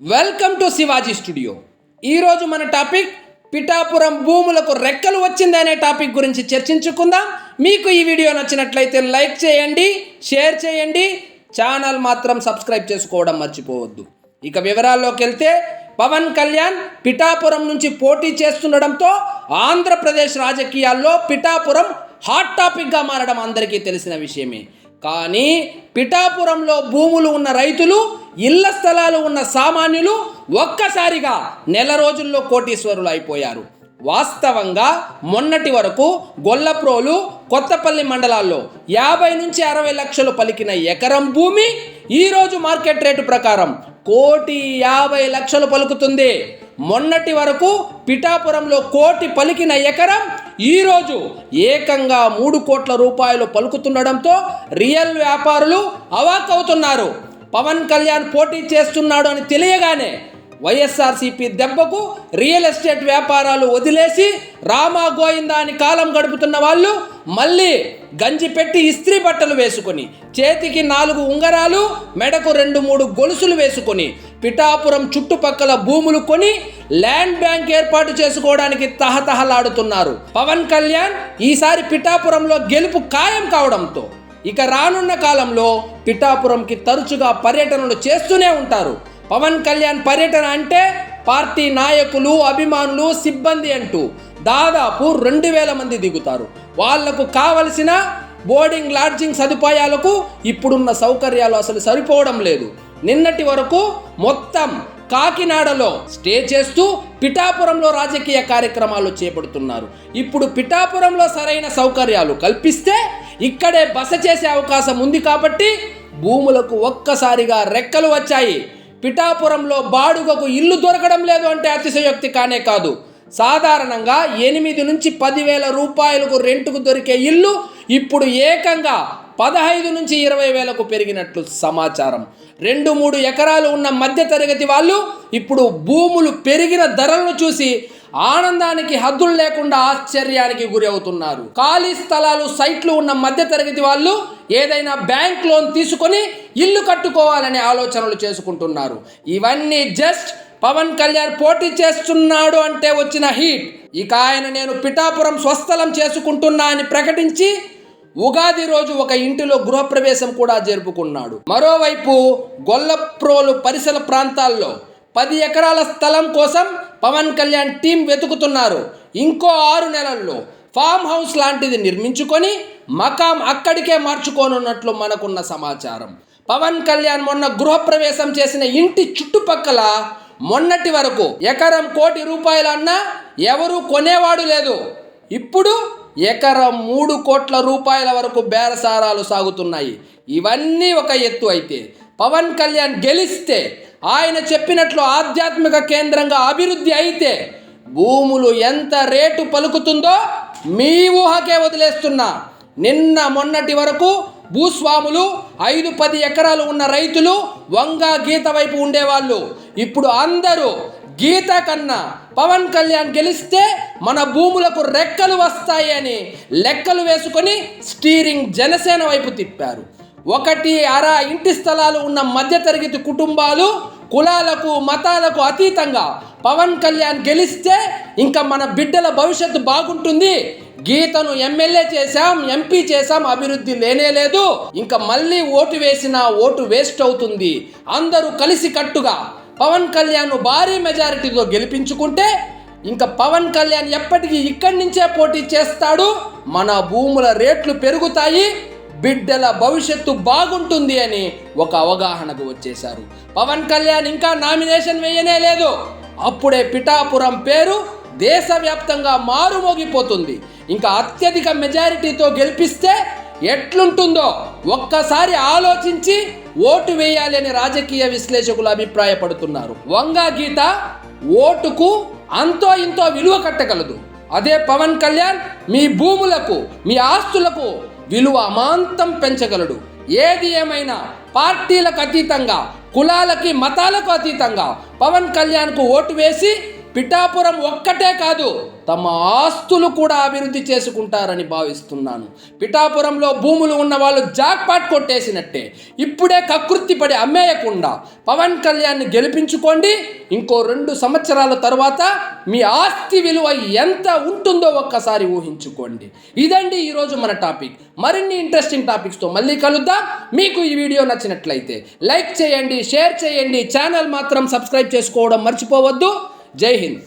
Welcome to Shivaji studio. ఈరోజు మన topic Pithapuram భూములకు రెక్కలు వచ్చిందనే టాపిక్ గురించి చర్చించుకుందాం. మీకు ఈ వీడియో నచ్చినట్లయితే లైక్ చేయండి, షేర్ చేయండి, ఛానల్ మాత్రం సబ్స్క్రైబ్ చేసుకోవడం మర్చిపోవద్దు. ఇక వివరాల్లోకి వెళ్తే, పవన్ కళ్యాణ్ పిఠాపురం నుంచి పోటీ చేస్తుండడంతో ఆంధ్రప్రదేశ్ రాజకీయాల్లో పిఠాపురం హాట్ టాపిక్గా మారడం అందరికీ తెలిసిన విషయమే. కానీ పిఠాపురంలో భూములు ఉన్న రైతులు, ఇళ్ల స్థలాలు ఉన్న సామాన్యులు ఒక్కసారిగా నెల రోజుల్లో కోటీశ్వరులు అయిపోయారు. వాస్తవంగా మొన్నటి వరకు గొల్లప్రోలు, కొత్తపల్లి మండలాల్లో 50 నుంచి 60 లక్షలు పలికిన ఎకరం భూమి ఈరోజు మార్కెట్ రేటు ప్రకారం 1,50,00,000 పలుకుతుంది. మొన్నటి వరకు పిఠాపురంలో 1,00,00,000 పలికిన ఎకరం ఈరోజు ఏకంగా 3 కోట్ల రూపాయలు పలుకుతుండడంతో రియల్ వ్యాపారులు అవాక్కవుతున్నారు. పవన్ కళ్యాణ్ పోటీ చేస్తున్నాడు అని తెలియగానే వైఎస్ఆర్సీపీ దెబ్బకు రియల్ ఎస్టేట్ వ్యాపారాలు వదిలేసి రామా గోయిందా అని కాలం గడుపుతున్న వాళ్ళు మళ్ళీ గంజి పెట్టి ఇస్త్రీ బట్టలు వేసుకొని, చేతికి 4 ఉంగరాలు, మెడకు 2-3 గొలుసులు వేసుకొని పిఠాపురం చుట్టుపక్కల భూములు కొని ల్యాండ్ బ్యాంక్ ఏర్పాటు చేసుకోవడానికి తహతహలాడుతున్నారు. పవన్ కళ్యాణ్ ఈసారి పిఠాపురంలో గెలుపు ఖాయం కావడంతో ఇక రానున్న కాలంలో పిఠాపురంకి తరచుగా పర్యటనలు చేస్తూనే ఉంటారు. పవన్ కళ్యాణ్ పర్యటన అంటే పార్టీ నాయకులు, అభిమానులు, సిబ్బంది అంటూ దాదాపు 2,000 మంది దిగుతారు. వాళ్లకు కావలసిన బోర్డింగ్, లాడ్జింగ్ సదుపాయాలకు ఇప్పుడున్న సౌకర్యాలు అసలు సరిపోవడం లేదు. నిన్నటి వరకు మొత్తం కాకినాడలో స్టే చేస్తూ పిఠాపురంలో రాజకీయ కార్యక్రమాలు చేపడుతున్నారు. ఇప్పుడు పిఠాపురంలో సరైన సౌకర్యాలు కల్పిస్తే ఇక్కడే బస చేసే అవకాశం ఉంది కాబట్టి భూములకు ఒక్కసారిగా రెక్కలు వచ్చాయి. పిఠాపురంలో బాడుగకు ఇల్లు దొరకడం లేదు అంటే అతిశయోక్తి కానే కాదు. సాధారణంగా 8 నుంచి 10,000 రూపాయలకు రెంటుకు దొరికే ఇల్లు ఇప్పుడు ఏకంగా 15 నుంచి 20,000కు పెరిగినట్లు సమాచారం. 2-3 ఎకరాలు ఉన్న మధ్యతరగతి వాళ్ళు ఇప్పుడు భూములు పెరిగిన ధరలను చూసి ఆనందానికి హద్దులు లేకుండా ఆశ్చర్యానికి గురి అవుతున్నారు. ఖాళీ స్థలాలు, సైట్లు ఉన్న మధ్యతరగతి వాళ్ళు ఏదైనా బ్యాంక్ లోన్ తీసుకొని ఇల్లు కట్టుకోవాలనే ఆలోచనలు చేసుకుంటున్నారు. ఇవన్నీ జస్ట్ పవన్ కళ్యాణ్ పోటీ చేస్తున్నాడు అంటే వచ్చిన హీట్. ఇక ఆయన నేను పిఠాపురం స్వస్థలం చేసుకుంటున్నా అని ప్రకటించి ఉగాది రోజు ఒక ఇంటిలో గృహప్రవేశం కూడా జరుపుకున్నాడు. మరోవైపు గొల్లప్రోలు పరిసర ప్రాంతాల్లో 10 ఎకరాల స్థలం కోసం పవన్ కళ్యాణ్ టీం వెతుకుతున్నారు. ఇంకో 6 నెలల్లో ఫామ్ హౌస్ లాంటిది నిర్మించుకొని మకాం అక్కడికే మార్చుకోనున్నట్లు మనకున్న సమాచారం. పవన్ కళ్యాణ్ మొన్న గృహప్రవేశం చేసిన ఇంటి చుట్టుపక్కల మొన్నటి వరకు ఎకరం 1 కోటి రూపాయలు అన్నా ఎవరూ కొనేవాడు లేదు. ఇప్పుడు ఎకరం 3 కోట్ల రూపాయల వరకు బేరసారాలు సాగుతున్నాయి. ఇవన్నీ ఒక ఎత్తు అయితే, పవన్ కళ్యాణ్ గెలిస్తే, ఆయన చెప్పినట్లు ఆధ్యాత్మిక కేంద్రంగా అభివృద్ధి అయితే భూములు ఎంత రేటు పలుకుతుందో మీ ఊహకే వదిలేస్తున్నా. నిన్న మొన్నటి వరకు భూస్వాములు 5-10 ఎకరాలు ఉన్న రైతులు వంగా గీత వైపు ఉండేవాళ్ళు. ఇప్పుడు అందరూ గీత కన్నా పవన్ కళ్యాణ్ గెలిస్తే మన భూములకు రెక్కలు వస్తాయి అని లెక్కలు వేసుకొని స్టీరింగ్ జనసేన వైపు తిప్పారు. 1-1/2 ఇంటి స్థలాలు ఉన్న మధ్యతరగతి కుటుంబాలు కులాలకు, మతాలకు అతీతంగా పవన్ కళ్యాణ్ గెలిస్తే ఇంకా మన బిడ్డల భవిష్యత్తు బాగుంటుంది. గీతను ఎమ్మెల్యే చేశాం, ఎంపీ చేశాం, అభివృద్ధి లేనే లేదు, ఇంకా మళ్ళీ ఓటు వేసినా ఓటు వేస్ట్ అవుతుంది. అందరూ కలిసి కట్టుగా పవన్ కళ్యాణ్ భారీ మెజారిటీతో గెలిపించుకుంటే ఇంకా పవన్ కళ్యాణ్ ఎప్పటికీ ఇక్కడి నుంచే పోటీ చేస్తాడు. మన భూముల రేట్లు పెరుగుతాయి, బిడ్డల భవిష్యత్తు బాగుంటుంది అని ఒక అవగాహనకు వచ్చేశారు. పవన్ కళ్యాణ్ ఇంకా నామినేషన్ వేయనే లేదు. అప్పుడే పిఠాపురం పేరు దేశవ్యాప్తంగా మారుమోగిపోతుంది. ఇంకా అత్యధిక మెజారిటీతో గెలిపిస్తే ఎట్లుంటుందో ఒక్కసారి ఆలోచించి ఓటు వేయాలి అని రాజకీయ విశ్లేషకులు అభిప్రాయపడుతున్నారు. వంగా గీత ఓటుకు అంతో ఇంతో విలువ కట్టగలదు. అదే పవన్ కళ్యాణ్ మీ భూములకు, మీ ఆస్తులకు విలువ అమాంతం పెంచగలడు. ఏది ఏమైనా పార్టీలకు అతీతంగా, కులాలకి, మతాలకు అతీతంగా పవన్ కళ్యాణ్కు ఓటు వేసి పిఠాపురం ఒక్కటే కాదు, తమ ఆస్తులు కూడా అభివృద్ధి చేసుకుంటారని భావిస్తున్నాను. పిఠాపురంలో భూములు ఉన్న వాళ్ళు జాక్పాట్ కొట్టేసినట్టే. ఇప్పుడే కకృత్తిపడి అమ్మేయకుండా పవన్ కళ్యాణ్ని గెలిపించుకోండి. ఇంకో 2 సంవత్సరాల తర్వాత మీ ఆస్తి విలువ ఎంత ఉంటుందో ఒక్కసారి ఊహించుకోండి. ఇదండి ఈరోజు మన టాపిక్. మరిన్ని ఇంట్రెస్టింగ్ టాపిక్స్తో మళ్ళీ కలుద్దాం. మీకు ఈ వీడియో నచ్చినట్లయితే లైక్ చేయండి, షేర్ చేయండి, ఛానల్ మాత్రం సబ్స్క్రైబ్ చేసుకోవడం మర్చిపోవద్దు. జై హింద్.